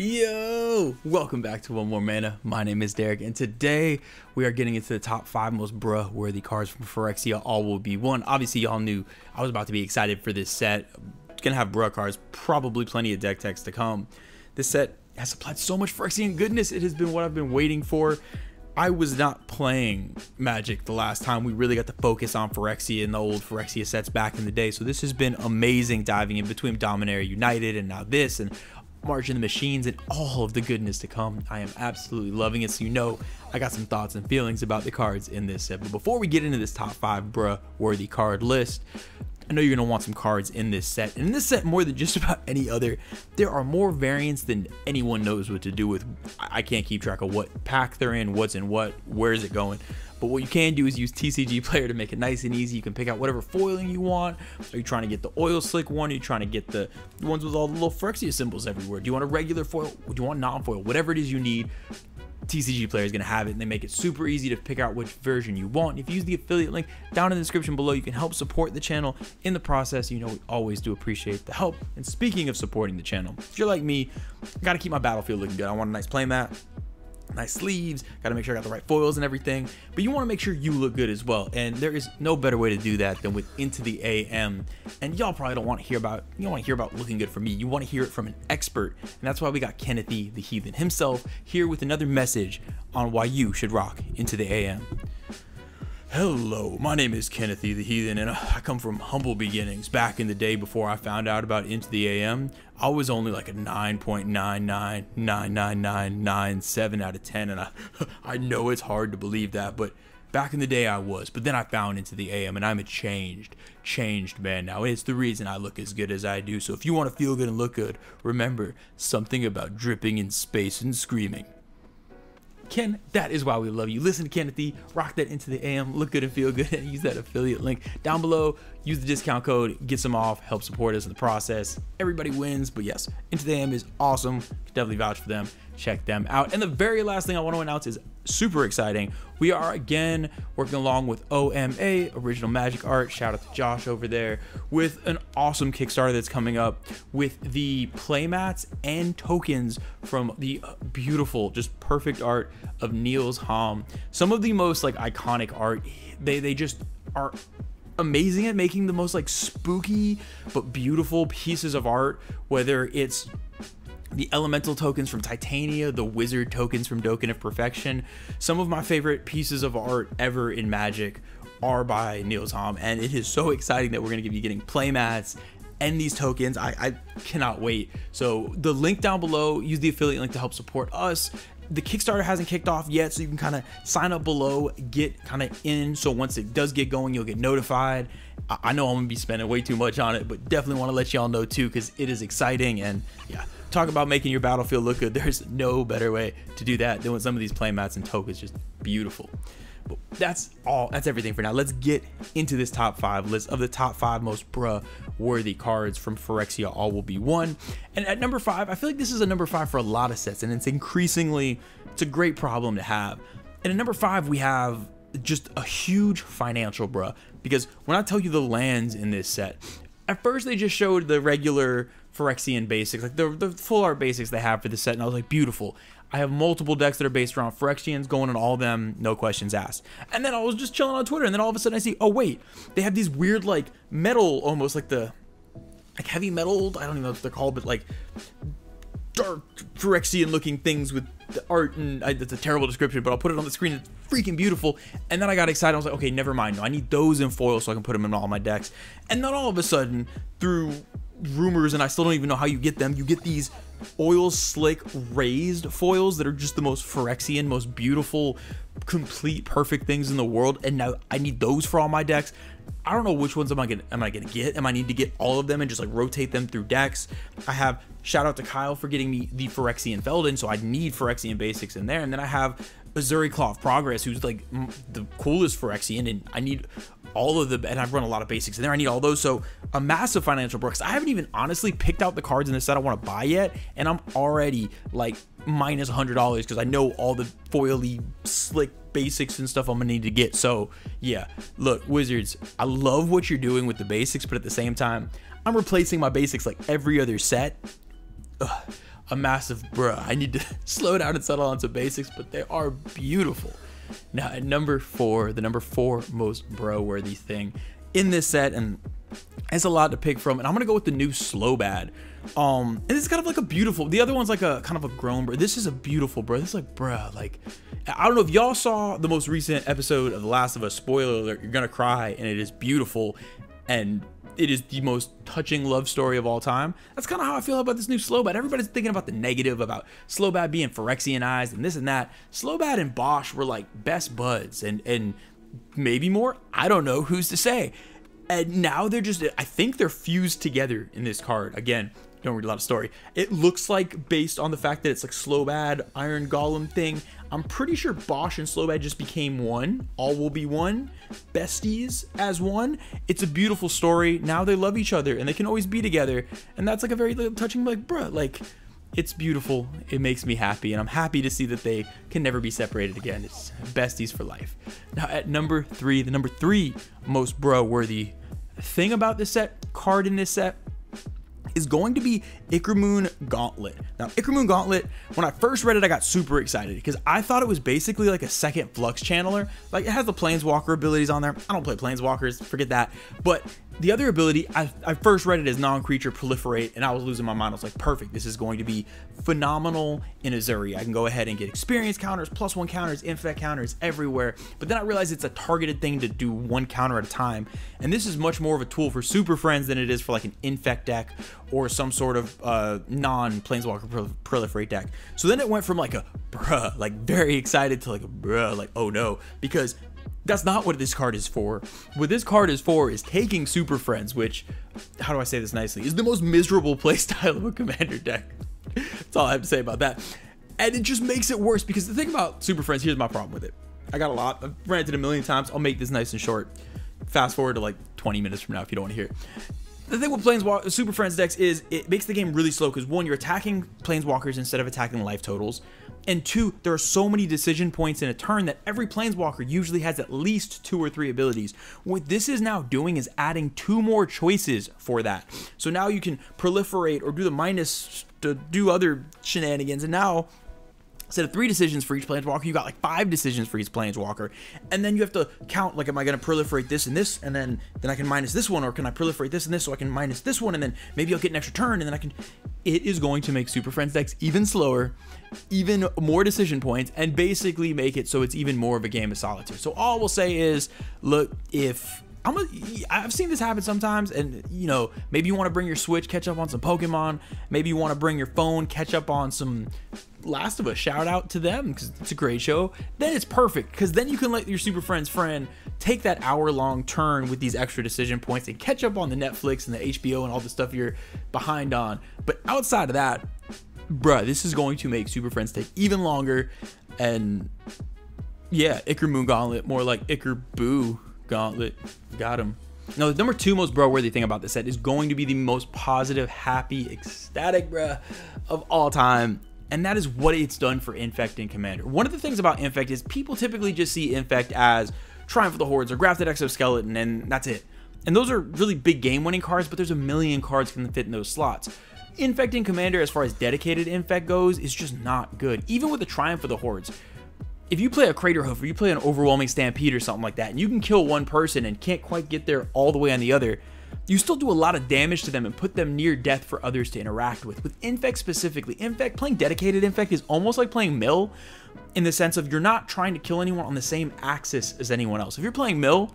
Yo, welcome back to One More Mana. My name is Derik, and today we are getting into the top 5 most bruh worthy cards from Phyrexia. All will be one. Obviously, y'all knew I was about to be excited for this set. It's gonna have bruh cards, probably plenty of deck text to come. This set has supplied so much Phyrexian goodness. It has been what I've been waiting for. I was not playing Magic the last time we really got to focus on Phyrexia and the old Phyrexia sets back in the day. So this has been amazing, diving in between Dominaria United and now this, and March in the Machines and all of the goodness to come. I am absolutely loving it. So you know I got some thoughts and feelings about the cards in this set. But before we get into this top 5 bruh worthy card list, I know you're going to want some cards in this set. And in this set, more than just about any other, there are more variants than anyone knows what to do with. I can't keep track of what pack they're in, what's in what, where is it going. But what you can do is use TCG Player to make it nice and easy. You can pick out whatever foiling you want. Are you trying to get the oil slick one? Are you trying to get the ones with all the little Phyrexia symbols everywhere? Do you want a regular foil? Do you want non-foil? Whatever it is you need, TCG Player is going to have it, and they make it super easy to pick out which version you want. If you use the affiliate link down in the description below, you can help support the channel in the process. You know we always do appreciate the help. And speaking of supporting the channel, if you're like me, I got to keep my battlefield looking good. I want a nice playmat, nice sleeves, got to make sure I got the right foils and everything, but you want to make sure you look good as well, and there is no better way to do that than with Into the AM. And y'all probably don't want to hear about looking good from me. You want to hear it from an expert, and that's why we got Kenneth the Heathen himself here with another message on why you should rock Into the AM. Hello, my name is Kenneth the Heathen, and I come from humble beginnings. Back in the day before I found out about Into the AM, I was only like a 9.9999997 out of 10, and I know it's hard to believe that, but back in the day I was. But then I found Into the AM, and I'm a changed man now. It's the reason I look as good as I do. So if you want to feel good and look good, remember something about dripping in space and screaming. Ken, that is why we love you. Listen to Kenneth, rock that Into the AM, look good and feel good, and use that affiliate link down below. Use the discount code, get some off, help support us in the process. Everybody wins, but yes, Into the AM is awesome. Definitely vouch for them. Check them out. And the very last thing I want to announce is super exciting. We are again working along with OMA, Original Magic Art. Shout out to Josh over there with an awesome Kickstarter that's coming up with the playmats and tokens from the beautiful, just perfect art of Nils, Hamm. Some of the most like iconic art. They just are amazing at making the most like spooky but beautiful pieces of art, whether it's the elemental tokens from Titania, the wizard tokens from Token of Perfection. Some of my favorite pieces of art ever in Magic are by Nils Hamm, and it is so exciting that we're going to be getting playmats and these tokens. I cannot wait. So the link down below, use the affiliate link to help support us. The Kickstarter hasn't kicked off yet, so you can kind of sign up below, get kind of in, so once it does get going, you'll get notified. I know I'm going to be spending way too much on it, but definitely want to let y'all know too, because it is exciting. And yeah, talk about making your battlefield look good. There's no better way to do that than with some of these playmats and tokens. Just beautiful. But that's everything for now. Let's get into this top 5 list of the top 5 most bruh worthy cards from Phyrexia. All will be one. And at number 5, I feel like this is a number 5 for a lot of sets, and it's a great problem to have. And at number 5, we have just a huge financial bruh, because when I tell you the lands in this set, at first they just showed the regular Phyrexian basics, like the full art basics they have for the set, and I was like, beautiful. I have multiple decks that are based around Phyrexians, going on all of them, no questions asked. And then I was just chilling on Twitter, and then all of a sudden I see, oh wait, they have these weird like metal, almost like heavy metal, I don't even know what they're called, but like dark Phyrexian looking things with the art, and it's a terrible description, but I'll put it on the screen. It's freaking beautiful. And then I got excited. I was like, okay, never mind. No, I need those in foil so I can put them in all my decks. And then all of a sudden, through rumors, and I still don't even know how you get them, you get these oil slick raised foils that are just the most Phyrexian, most beautiful, complete, perfect things in the world. And now I need those for all my decks. I don't know which ones am I gonna get. Am I need to get all of them and just like rotate them through decks? I have, shout out to Kyle for getting me the Phyrexian Felden, so I need Phyrexian basics in there. And then I have Azuri Claw of Progress, who's like the coolest Phyrexian, and I need all of the, and I've run a lot of basics in there. I need all those. So a massive financial brooks. I haven't even honestly picked out the cards in the set I want to buy yet, and I'm already like minus $100 because I know all the foily slick basics and stuff I'm gonna need to get. So yeah, look, Wizards, I love what you're doing with the basics, but at the same time, I'm replacing my basics like every other set. Ugh. a massive bruh. I need to slow down and settle on some basics, but they are beautiful. Now at number 4, the number 4 most bro-worthy thing in this set, and it's a lot to pick from, and I'm gonna go with the new Slow Bad. And it's kind of like a beautiful, the other one's like a kind of a grown bro. This is a beautiful bro. This is like, bruh, like, I don't know if y'all saw the most recent episode of The Last of Us. Spoiler alert, you're gonna cry, and it is beautiful, and it is the most touching love story of all time. That's kind of how I feel about this new Slow Bad. Everybody's thinking about the negative, about Slow Bad being Phyrexianized and this and that. Slow Bad and Bosch were like best buds, and maybe more. I don't know, who's to say. And now they're just, I think they're fused together in this card. Again, don't read a lot of story. It looks like, based on the fact that it's like Slow Bad, Iron Golem thing, I'm pretty sure Bosch and Slow Bad just became one. All will be one. Besties as one. It's a beautiful story. Now they love each other and they can always be together. And that's like a very touching, like, bruh, like, it's beautiful. It makes me happy, and I'm happy to see that they can never be separated again. It's besties for life. Now at number 3, the number 3 most bro-worthy thing about this set, card in this set, is going to be Icramoon Gauntlet. Now, Icramoon Gauntlet, when I first read it, I got super excited because I thought it was basically like a second Flux channeler. Like, it has the Planeswalker abilities on there. I don't play Planeswalkers, forget that. But the other ability, I first read it as non-creature proliferate, and I was losing my mind. I was like, perfect, this is going to be phenomenal in Azuri. I can go ahead and get experience counters, +1 counters, infect counters everywhere. But then I realized it's a targeted thing to do 1 counter at a time. And this is much more of a tool for Super Friends than it is for like an infect deck or some sort of non-Planeswalker proliferate deck. So then it went from like a bruh, like very excited, to like a bruh, like oh no, because that's not what this card is for. What this card is for is taking Super Friends, which, how do I say this nicely, is the most miserable playstyle of a commander deck. That's all I have to say about that. And it just makes it worse, because the thing about Super Friends, here's my problem with it. I got a lot. I've ranted a million times. I'll make this nice and short. Fast forward to like 20 minutes from now if you don't want to hear it. The thing with Planeswalker Super Friends decks is it makes the game really slow, because 1, you're attacking Planeswalkers instead of attacking life totals, and 2, there are so many decision points in a turn that every Planeswalker usually has at least 2 or 3 abilities. What this is now doing is adding 2 more choices for that. So now you can proliferate or do the minus to do other shenanigans, and now instead of 3 decisions for each Planeswalker, you got like 5 decisions for each Planeswalker. And then you have to count, like, am I going to proliferate this and this, and then I can minus this one, or can I proliferate this and this so I can minus this one, and then maybe I'll get an extra turn, and then I can... It is going to make Super Friends decks even slower, even more decision points, and basically make it so it's even more of a game of solitaire. So all we'll say is, look, if... I've seen this happen sometimes, and you know, maybe you want to bring your Switch, catch up on some Pokemon, maybe you want to bring your phone, catch up on some Last of Us, shout out to them because it's a great show. Then it's perfect, because then you can let your Super Friends friend take that hour-long turn with these extra decision points and catch up on the Netflix and the HBO and all the stuff you're behind on. But outside of that, bruh, this is going to make Super Friends take even longer. And yeah, Icramoon Gauntlet, more like Icarboo Gauntlet. Got him. Now, the number 2 most bro-worthy thing about this set is going to be the most positive, happy, ecstatic, bruh, of all time. And that is what it's done for Infect and Commander. One of the things about Infect is people typically just see Infect as Triumph of the Hordes or Grafted Exoskeleton, and that's it. And those are really big game-winning cards, but there's a million cards that can fit in those slots. Infect and Commander, as far as dedicated Infect goes, is just not good. Even with the Triumph of the Hordes. If you play a Crater Hoof, or you play an Overwhelming Stampede or something like that, and you can kill one person and can't quite get there all the way on the other, you still do a lot of damage to them and put them near death for others to interact with. With Infect specifically, playing dedicated Infect is almost like playing Mill, in the sense of you're not trying to kill anyone on the same axis as anyone else. If you're playing Mill,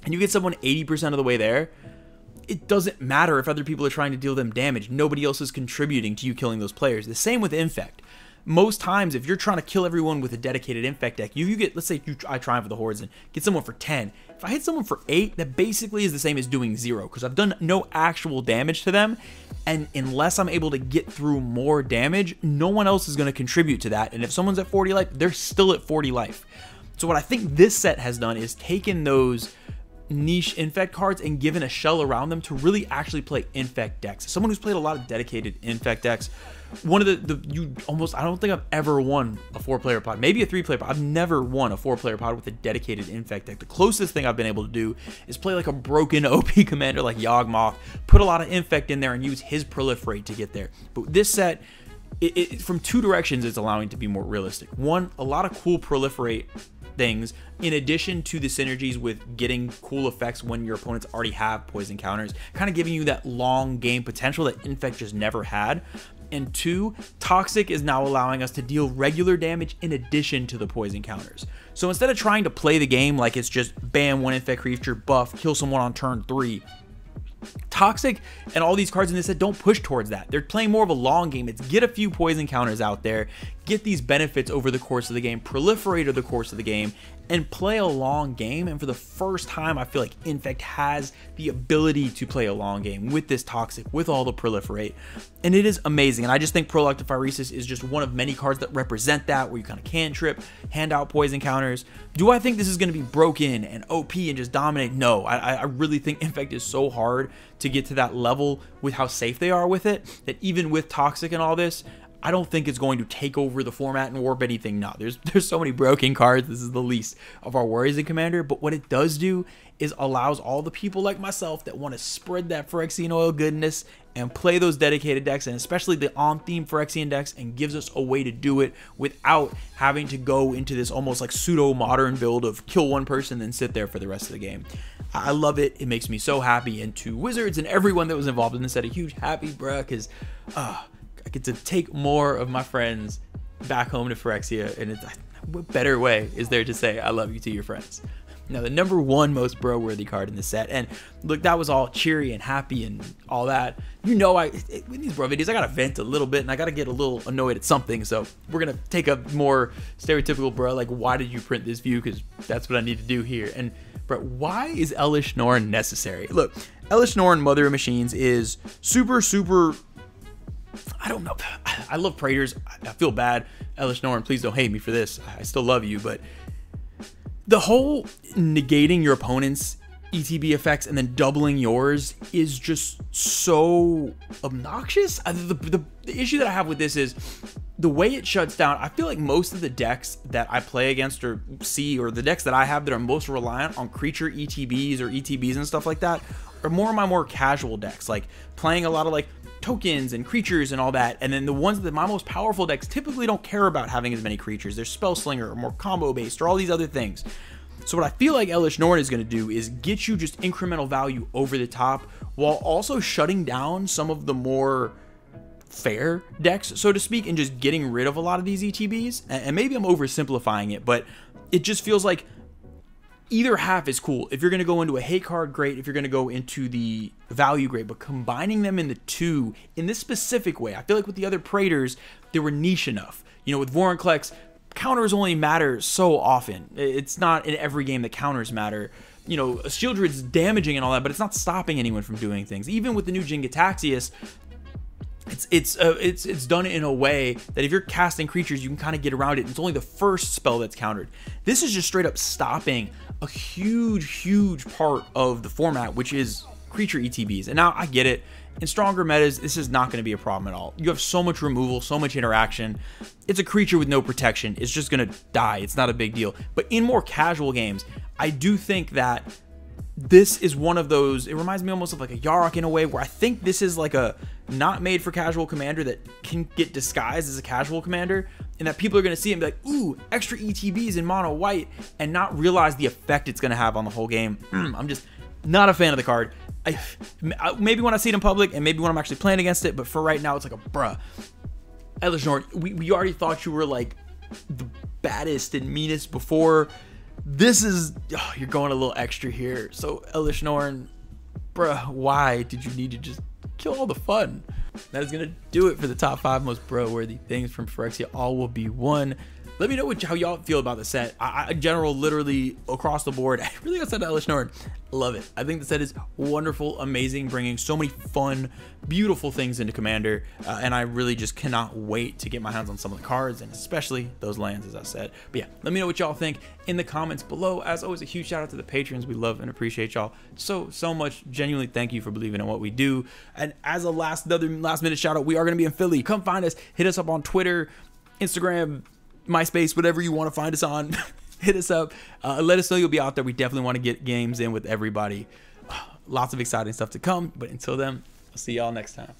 and you get someone 80% of the way there, it doesn't matter if other people are trying to deal them damage. Nobody else is contributing to you killing those players. The same with Infect. Most times, if you're trying to kill everyone with a dedicated Infect deck, you get, let's say I Triumph of the Hordes and get someone for 10. If I hit someone for 8, that basically is the same as doing 0, because I've done no actual damage to them, and unless I'm able to get through more damage, no one else is going to contribute to that, and if someone's at 40 life, they're still at 40 life. So what I think this set has done is taken those niche Infect cards and given a shell around them to really actually play Infect decks. Someone who's played a lot of dedicated Infect decks, one of I don't think I've ever won a 4-player pod, maybe a 3-player pod. I've never won a 4-player pod with a dedicated Infect deck. The closest thing I've been able to do is play like a broken OP commander like Yawgmoth, put a lot of Infect in there and use his Proliferate to get there. But this set, from two directions, it's allowing it to be more realistic. One, a lot of cool proliferate things, in addition to the synergies with getting cool effects when your opponents already have poison counters, kind of giving you that long game potential that Infect just never had. And two, Toxic is now allowing us to deal regular damage in addition to the poison counters. So instead of trying to play the game like it's just bam, one Infect creature, buff, kill someone on turn 3, Toxic and all these cards in this set don't push towards that. They're playing more of a long game. It's get a few poison counters out there, get these benefits over the course of the game, proliferate over the course of the game, and play a long game. And for the first time, I feel like Infect has the ability to play a long game with this Toxic, with all the proliferate, and it is amazing. And I just think Prolactic Phyrexia is just one of many cards that represent that, where you kind of cantrip, hand out poison counters. Do I think this is going to be broken and OP and just dominate? No, I really think Infect is so hard to get to that level with how safe they are with it, that even with Toxic and all this, I don't think it's going to take over the format and warp anything. No, there's so many broken cards. This is the least of our worries in Commander. But what it does do is allows all the people like myself that want to spread that Phyrexian oil goodness and play those dedicated decks, and especially the on-theme Phyrexian decks, and gives us a way to do it without having to go into this almost like pseudo-modern build of kill one person then sit there for the rest of the game. I love it. It makes me so happy. And to Wizards and everyone that was involved in this set, a huge happy, bruh, because I get to take more of my friends back home to Phyrexia, and it's what better way is there to say I love you to your friends? Now, the number one most bro-worthy card in the set, and look, that was all cheery and happy and all that. You know, with these bro videos, I gotta vent a little bit, and I gotta get a little annoyed at something. So we're gonna take a more stereotypical bro, like, why did you print this view? Because that's what I need to do here. And bro, why is Elesh Norn necessary? Look, Elesh Norn, Mother of Machines, is super. I don't know. I love Praetors. I feel bad. Elesh Norn, please don't hate me for this. I still love you, but the whole negating your opponent's ETB effects and then doubling yours is just so obnoxious. The issue that I have with this is the way it shuts down. I feel like most of the decks that I play against or see, or the decks that I have that are most reliant on creature ETBs or ETBs and stuff like that, are more of my more casual decks, like playing a lot of like tokens and creatures and all that. And then the ones that my most powerful decks typically don't care about having as many creatures. They're Spellslinger or more combo based or all these other things. So what I feel like Elesh Norn is going to do is get you just incremental value over the top, while also shutting down some of the more fair decks, so to speak, and just getting rid of a lot of these ETBs. And maybe I'm oversimplifying it, but it just feels like either half is cool. If you're going to go into a hate card, great. If you're going to go into the value, great. But combining them in the two in this specific way, I feel like with the other Praetors, they were niche enough. You know, with Vorinclex, counters only matter so often. It's not in every game that counters matter. You know, Shieldred's damaging and all that, but it's not stopping anyone from doing things. Even with the new Jin-Gitaxias, it's done in a way that if you're casting creatures, you can kind of get around it. It's only the first spell that's countered. This is just straight up stopping a huge part of the format, which is creature ETBs. And now I get it. In stronger metas, this is not going to be a problem at all. You have so much removal, so much interaction. It's a creature with no protection. It's just going to die. It's not a big deal. But in more casual games, I do think that this is one of those, it reminds me almost of like a Yarok in a way, where I think this is like a not made for casual commander that can get disguised as a casual commander, and that people are going to see it and be like, ooh, extra ETBs in mono white, and not realize the effect it's going to have on the whole game. I'm just not a fan of the card. Maybe when I see it in public, and maybe when I'm actually playing against it, but for right now, it's like a bruh. Elesh Norn, we already thought you were like the baddest and meanest before. This is, you're going a little extra here. So Elesh Norn, bruh, why did you need to just kill all the fun? That is going to do it for the top 5 most bro-worthy things from Phyrexia. All will be one. Let me know how y'all feel about the set. In general, literally across the board, I really got set to Elesh Norn. Love it. I think the set is wonderful, amazing, bringing so many fun, beautiful things into Commander. And I really just cannot wait to get my hands on some of the cards, and especially those lands, as I said. But yeah, let me know what y'all think in the comments below. As always, a huge shout out to the patrons. We love and appreciate y'all so much. Genuinely, thank you for believing in what we do. And as a last minute shout out, we are going to be in Philly. Come find us. Hit us up on Twitter, Instagram, MySpace, whatever you want to find us on. Hit us up. Let us know you'll be out there. We definitely want to get games in with everybody. Lots of exciting stuff to come. But until then, I'll see y'all next time.